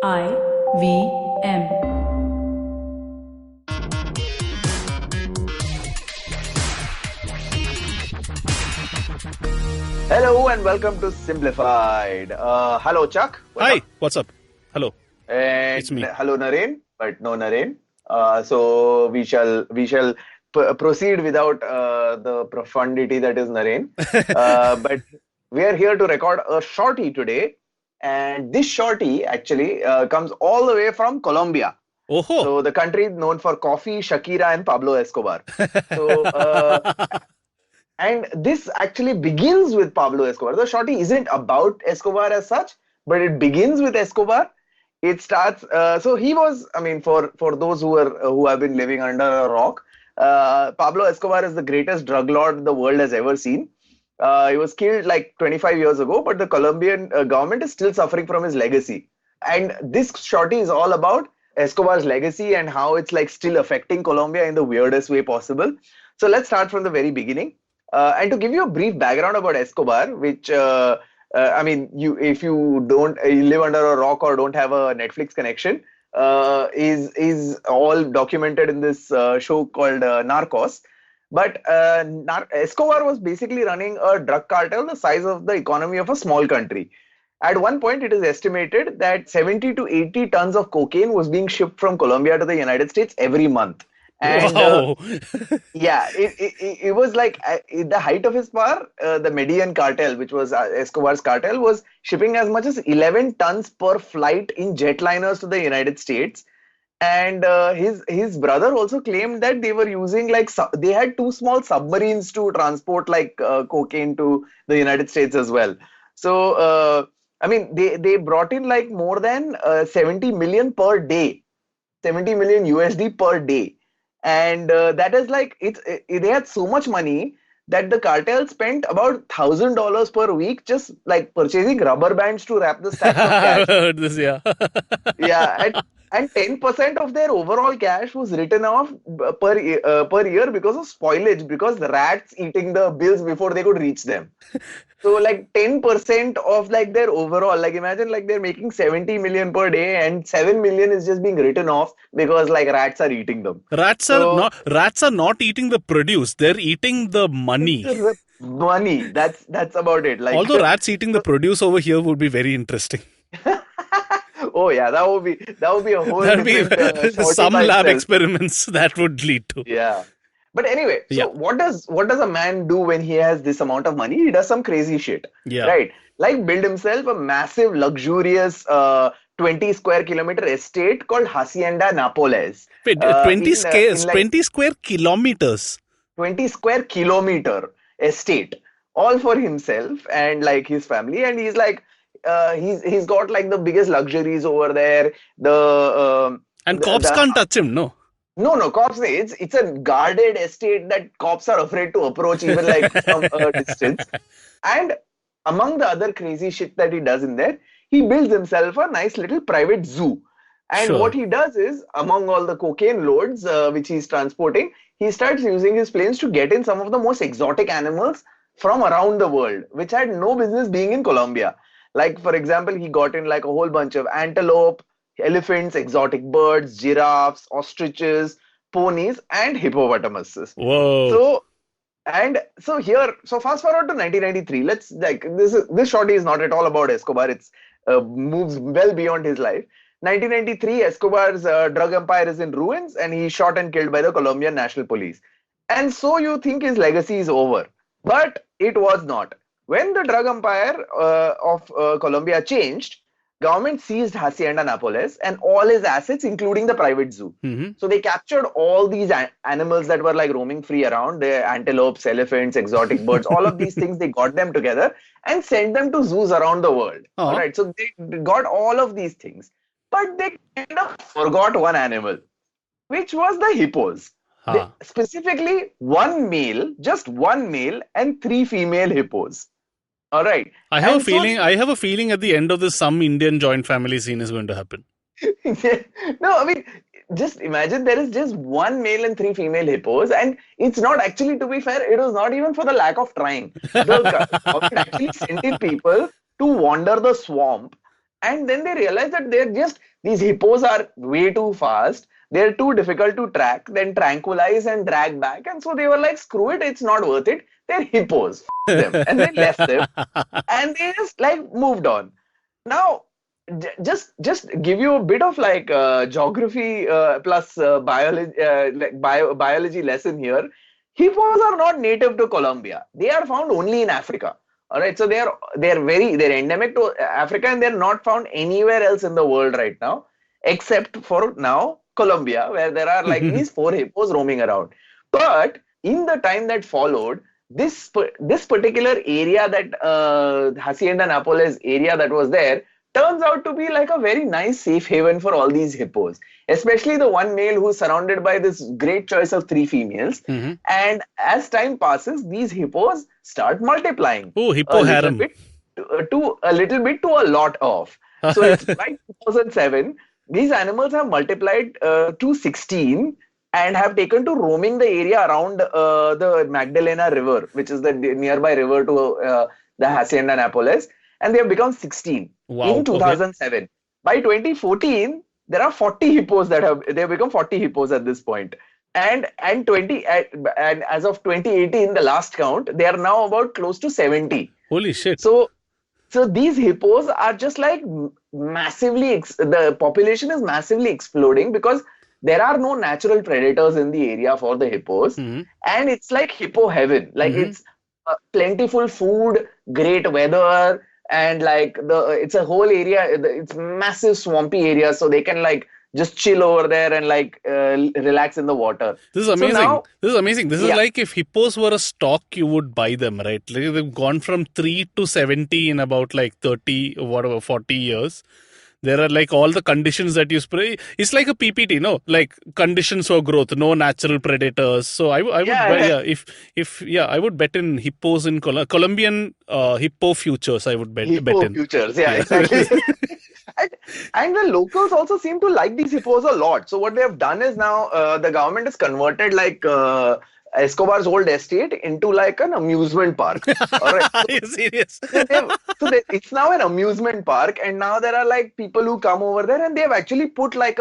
IVM. Hello and welcome to Simplified. Hello, Chuck. Hi, what's up? Hello, And it's me. hello, Naren, but no Naren. So we shall proceed without the profundity that is Naren. But we are here to record a shorty today, and this shorty actually comes all the way from Colombia. Oh, So the country is known for coffee, Shakira, and Pablo Escobar. So and this actually begins with Pablo Escobar. The shorty isn't about Escobar as such, but it begins with Escobar. It starts. So he was. I mean, for those who have been living under a rock, Pablo Escobar is the greatest drug lord the world has ever seen. He was killed like 25 years ago, but the Colombian government is still suffering from his legacy. And this shorty is all about Escobar's legacy and how it's like still affecting Colombia in the weirdest way possible. So let's start from the very beginning. And to give you a brief background about Escobar, which I mean, if you don't you live under a rock or don't have a Netflix connection, is all documented in this show called Narcos. But Escobar was basically running a drug cartel the size of the economy of a small country. At one point, it is estimated that 70 to 80 tons of cocaine was being shipped from Colombia to the United States every month. And wow. yeah, it was like at the height of his power, the Medellin cartel, which was Escobar's cartel, was shipping as much as 11 tons per flight in jetliners to the United States. And his brother also claimed that they were using like they had two small submarines to transport like cocaine to the United States as well. So I mean, they brought in like more than 70 million per day, 70 million USD per day. And that is like they had so much money that the cartel spent about $1,000 per week just like purchasing rubber bands to wrap the stacks of I've cash. heard this, yeah. Yeah, and 10% of their overall cash was written off per year because of spoilage, because the rats eating the bills before they could reach them. So like 10% of like their overall, like imagine like they're making 70 million per day and 7 million is just being written off because like rats are eating them. Rats So are not eating the produce, they're eating the money. the money, that's about it. Like Although rats eating the produce over here would be very interesting. oh yeah, that would be a whole There'd be different shorty some by lab itself. experiments that would lead to. Yeah. But anyway, Yeah, so what does a man do when he has this amount of money? He does some crazy shit, yeah. right? Like build himself a massive, luxurious 20 square kilometer estate called Hacienda Napoles. Wait, In like 20 square kilometers. 20 square kilometer estate, all for himself and like his family. And he's like, he's got like the biggest luxuries over there. And cops The can't touch him, no? no, cops. It's a guarded estate that cops are afraid to approach even like from a distance. And among the other crazy shit that he does in there, he builds himself a nice little private zoo. And what Sure. he does is, among all the cocaine loads which he's transporting, he starts using his planes to get in some of the most exotic animals from around the world, which had no business being in Colombia. Like, for example, he got in like a whole bunch of antelope, elephants, exotic birds, giraffes, ostriches, ponies, and hippopotamuses. Whoa. So, and so here, so fast forward to 1993. Let's like this shorty is not at all about Escobar. It's moves well beyond his life. 1993, Escobar's drug empire is in ruins, and he's shot and killed by the Colombian National Police. And so you think his legacy is over, but it was not. When the drug empire of Colombia changed, government seized Hacienda Napoles and all his assets, including the private zoo. Hmm. So they captured all these animals that were like roaming free around, the antelopes, elephants, exotic birds, all of these things, they got them together and sent them to zoos around the world. All Oh. right. So they got all of these things, but they kind of forgot one animal, which was the hippos. Ha. Specifically, one male, just one male and three female hippos. All right. I have a And so feeling. I have a feeling at the end of this, some Indian joint family scene is going to happen. no, I mean, just imagine there is just one male and three female hippos, and it's not actually, to be fair, it was not even for the lack of trying. The government actually sent in people to wander the swamp, and then they realized that they're just these hippos are way too fast. They're too difficult to track, then tranquilize and drag back. And so they were like, screw it, it's not worth it. They're hippos. Them. And they left them and they just like moved on. Now, just give you a bit of like geography plus biology lesson here. Hippos are not native to Colombia. They are found only in Africa. All right, so they're endemic to Africa and they're not found anywhere else in the world right now, except for now Colombia, where there are like these 4 hippos roaming around. But in the time that followed, this particular area that Hacienda Nápoles area that was there turns out to be like a very nice safe haven for all these hippos, especially the one male who's surrounded by this great choice of 3 females. And as time passes, these hippos start multiplying. Oh, hippo harem. A little bit to a lot of. So it's by 2007, these animals have multiplied to 16 and have taken to roaming the area around the Magdalena River, which is the nearby river to the Hacienda Nápoles. And they have become 16 in 2007. Okay. By 2014, there are 40 hippos they have become 40 hippos at this point. And as of 2018, the last count, they are now about close to 70. Holy shit. So these hippos are just like massively, the population is massively exploding because there are no natural predators in the area for the hippos. And it's like hippo heaven. Like it's plentiful food, great weather, and like it's a whole area. It's massive swampy area, so they can like just chill over there and like relax in the water. This is amazing. This is like if hippos were a stock, you would buy them, right? Like they've gone from 3 to 70 in about like 30 or whatever 40 years. There are like all the conditions that you spray. It's like a PPT, no? Like conditions for growth, no natural predators. So I would I would bet in hippos in Colombian hippo futures. I would bet in futures. Yeah, exactly. And the locals also seem to like these hippos a lot. So what they have done is now the government has converted like Escobar's old estate into like an amusement park. All right. Are you serious? It's now an amusement park, and now there are like people who come over there, and they have actually put like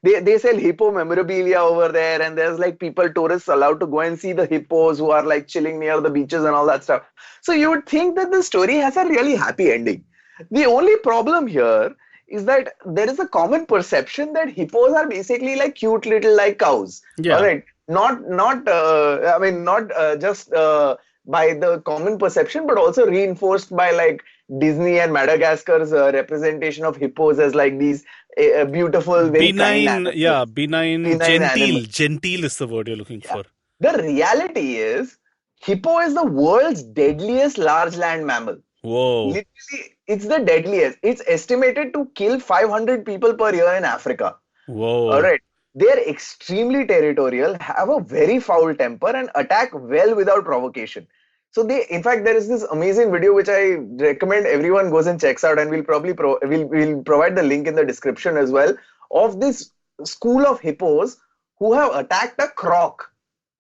they sell hippo memorabilia over there, and there's like tourists allowed to go and see the hippos who are like chilling near the beaches and all that stuff. So you would think that the story has a really happy ending. The only problem here is that there is a common perception that hippos are basically like cute little like cows. Yeah. All right. Not just by the common perception, but also reinforced by like Disney and Madagascar's representation of hippos as like these beautiful, very benign, genteel. Animals. Genteel is the word you're looking for. The reality is, hippo is the world's deadliest large land mammal. Whoa. Literally, it's the deadliest. It's estimated to kill 500 people per year in Africa. Whoa. All right. They're extremely territorial, have a very foul temper, and attack well without provocation. So in fact, there is this amazing video which I recommend everyone goes and checks out, and we'll probably we'll provide the link in the description as well, of this school of hippos who have attacked a croc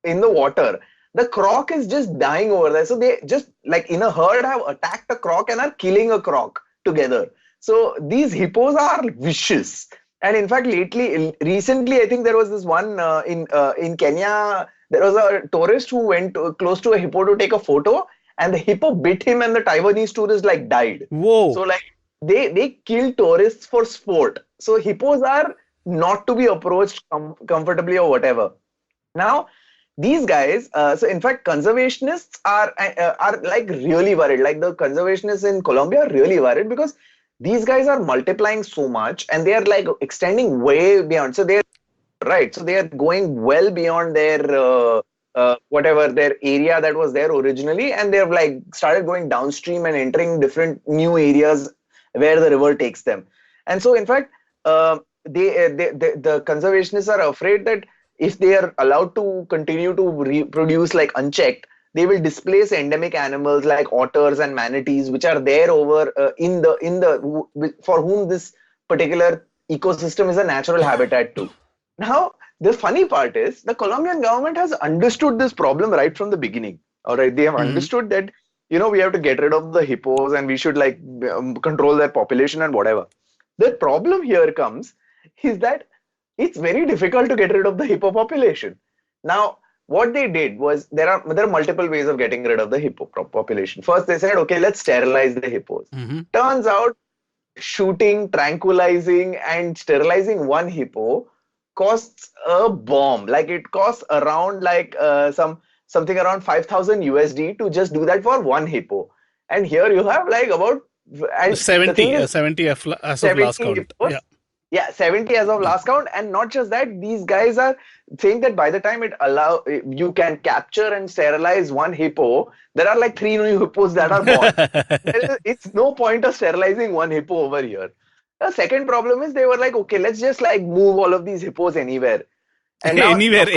in the water. The croc is just dying over there. So they just like in a herd have attacked a croc and are killing a croc together. So these hippos are vicious. And in fact, recently, I think there was this one in Kenya. There was a tourist who went close to a hippo to take a photo, and the hippo bit him, and the Taiwanese tourist like died. Whoa! So like they kill tourists for sport. So hippos are not to be approached comfortably or whatever. Now these guys, so in fact, conservationists are like really worried. Like the conservationists in Colombia are really worried because these guys are multiplying so much and they are like extending way beyond. So they are going well beyond their their area that was there originally, and they've like started going downstream and entering different new areas where the river takes them. And so in fact, the conservationists are afraid that if they are allowed to continue to reproduce like unchecked, they will displace endemic animals like otters and manatees, which are there over for whom this particular ecosystem is a natural habitat too. Now, the funny part is the Colombian government has understood this problem right from the beginning. All right, they have understood that we have to get rid of the hippos and we should like control their population and whatever. The problem here comes is that it's very difficult to get rid of the hippo population. Now, what they did was there are multiple ways of getting rid of the hippo population. First, they said, okay, let's sterilize the hippos. Turns out, shooting, tranquilizing, and sterilizing one hippo costs a bomb. Like it costs around something around 5,000 USD to just do that for one hippo. And here you have like about and 70 as of last count. Hippos. Yeah, 70 as of last count. And not just that, these guys are saying that by the time you can capture and sterilize one hippo, there are like 3 new hippos that are born. It's no point of sterilizing one hippo over here. The second problem is they were like, okay, let's just like move all of these hippos anywhere. And now, anywhere.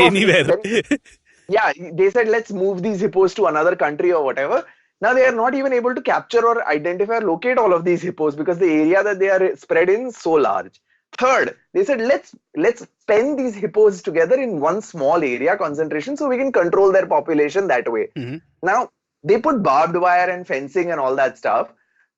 Yeah, they said, let's move these hippos to another country or whatever. Now they are not even able to capture or identify or locate all of these hippos because the area that they are spread in is so large. Third, they said, let's pen these hippos together in one small area concentration so we can control their population that way. Now, they put barbed wire and fencing and all that stuff.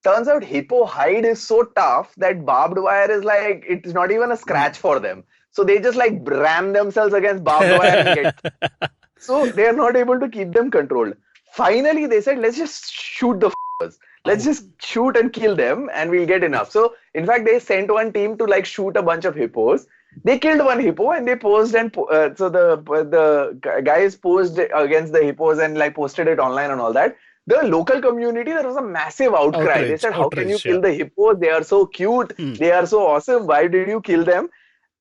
Turns out hippo hide is so tough that barbed wire is like, it's not even a scratch for them. So they just like ram themselves against barbed wire and get... So they are not able to keep them controlled. Finally, they said, let's just shoot the f***ers. Let's just shoot and kill them and we'll get enough. So, in fact, they sent one team to like shoot a bunch of hippos. They killed one hippo and they posed and so the guys posed against the hippos and like posted it online and all that. The local community, there was a massive outcry. They said, how can you kill the hippos? They are so cute. They are so awesome. Why did you kill them?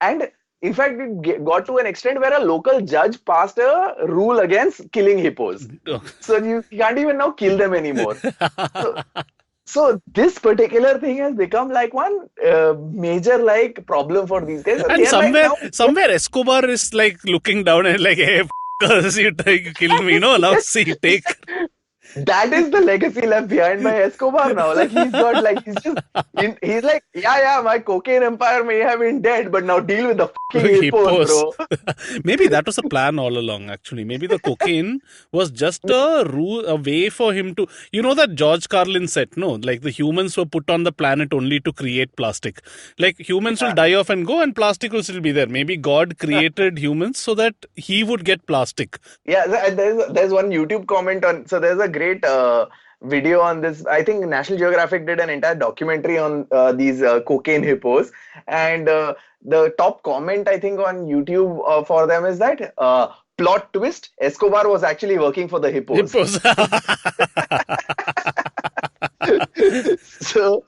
And in fact, it got to an extent where a local judge passed a rule against killing hippos. So you can't even now kill them anymore. So this particular thing has become like one major like problem for these guys. And somewhere Escobar is like looking down and like, hey, f***ers, you killed me. No, now see, take... That is the legacy left behind by Escobar now. Like he's like, yeah, my cocaine empire may have been dead, but now deal with the fucking hippos, bro. Maybe that was a plan all along, actually. Maybe the cocaine was just a way for him to... You know that George Carlin said, no? Like the humans were put on the planet only to create plastic. Like humans will die off and go and plastic will still be there. Maybe God created humans so that he would get plastic. Yeah, there's one YouTube comment on... So there's a great video on this. I think National Geographic did an entire documentary on these cocaine hippos, and the top comment I think on YouTube for them is that plot twist: Escobar was actually working for the hippos. So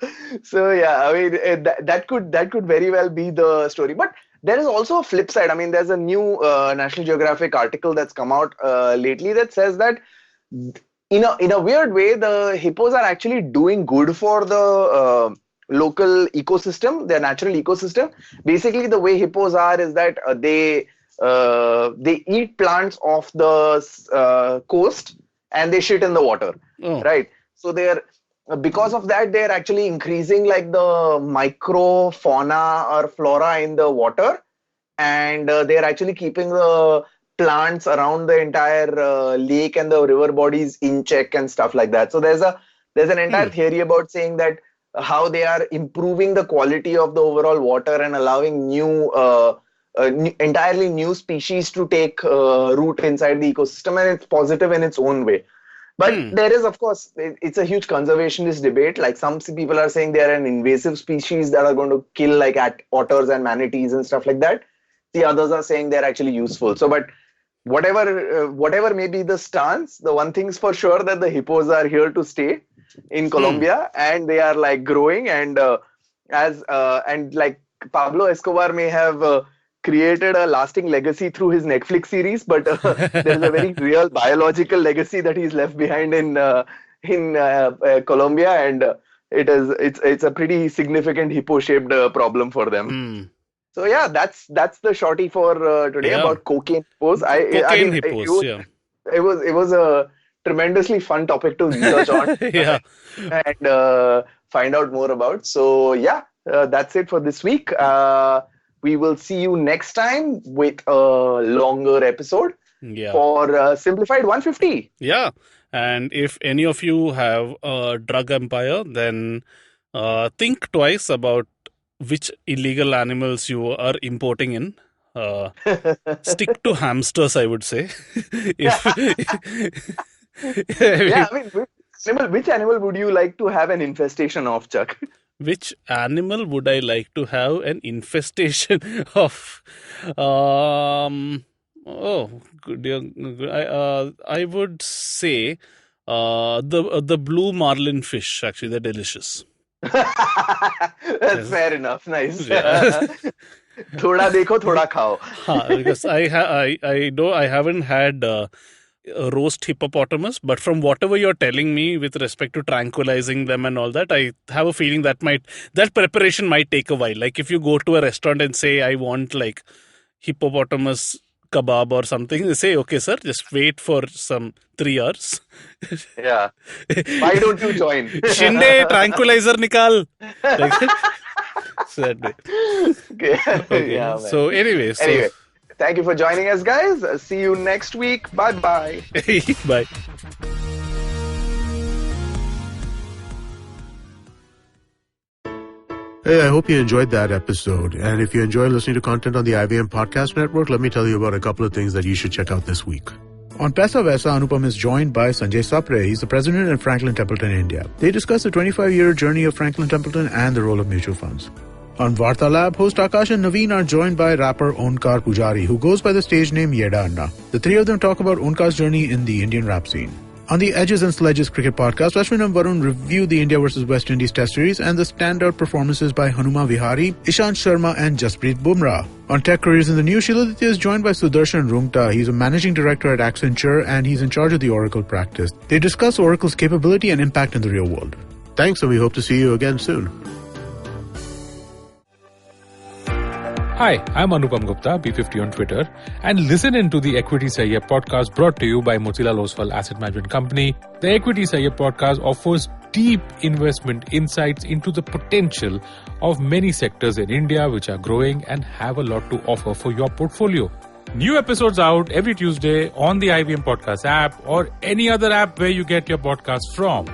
yeah, I mean that could very well be the story, but there is also a flip side. I mean, there's a new National Geographic article that's come out lately that says that in a weird way, the hippos are actually doing good for the local ecosystem, their natural ecosystem. Basically, the way hippos are is that they eat plants off the coast and they shit in the water, right? So because of that, they're actually increasing like the microfauna or flora in the water, and they're actually keeping the plants around the entire lake and the river bodies in check and stuff like that. So there's an entire theory about saying that how they are improving the quality of the overall water and allowing entirely new species to take root inside the ecosystem, and it's positive in its own way. But there is, of course, it's a huge conservationist debate. Like some people are saying they are an invasive species that are going to kill like otters and manatees and stuff like that. The others are saying they're actually useful. So, but whatever may be the stance, the one thing's for sure that the hippos are here to stay in Colombia, and they are like growing, and like Pablo Escobar may have created a lasting legacy through his Netflix series, but there is a very real biological legacy that he's left behind in Colombia, and it's a pretty significant hippo-shaped problem for them. So yeah, that's the shorty for today about cocaine hippos. It was a tremendously fun topic to research on and find out more about. So yeah, that's it for this week. We will see you next time with a longer episode for Simplified 150. Yeah, and if any of you have a drug empire, then think twice about which illegal animals you are importing in. Stick to hamsters, I would say. Yeah, I mean, which animal would you like to have an infestation of, Chuck? Which animal would I like to have an infestation of? I would say the blue marlin fish. Actually, they're delicious. That's fair enough. Nice. Yeah. Thoda dekho, thoda khao. Because I know I haven't had roast hippopotamus, but from whatever you're telling me with respect to tranquilizing them and all that, I have a feeling that preparation might take a while. Like if you go to a restaurant and say I want like hippopotamus kebab or something, they say, okay sir, just wait for some 3 hours. Yeah. Why don't you join? Shinde, tranquilizer nikal. Like, okay. Yeah, so anyway. Thank you for joining us, guys. See you next week. Bye-bye. Bye. Hey, I hope you enjoyed that episode. And if you enjoy listening to content on the IVM Podcast Network, let me tell you about a couple of things that you should check out this week. On Paisa Vaisa, Anupam is joined by Sanjay Sapre. He's the president of Franklin Templeton India. They discuss the 25-year journey of Franklin Templeton and the role of mutual funds. On Vartalab, host Akash and Naveen are joined by rapper Onkar Pujari, who goes by the stage name Yeda Anna. The three of them talk about Onkar's journey in the Indian rap scene. On the Edges and Sledges cricket podcast, Ashwin and Varun review the India vs West Indies Test Series and the standout performances by Hanuma Vihari, Ishant Sharma and Jasprit Bumrah. On Tech Careers in the News, Shiladitya is joined by Sudarshan Rungta. He's a managing director at Accenture and he's in charge of the Oracle practice. They discuss Oracle's capability and impact in the real world. Thanks, and we hope to see you again soon. Hi, I'm Anupam Gupta, B50 on Twitter, and listen in to the Equity Sahiya podcast brought to you by Motilal Oswal Asset Management Company. The Equity Sahiya podcast offers deep investment insights into the potential of many sectors in India which are growing and have a lot to offer for your portfolio. New episodes out every Tuesday on the IVM Podcast app or any other app where you get your podcasts from.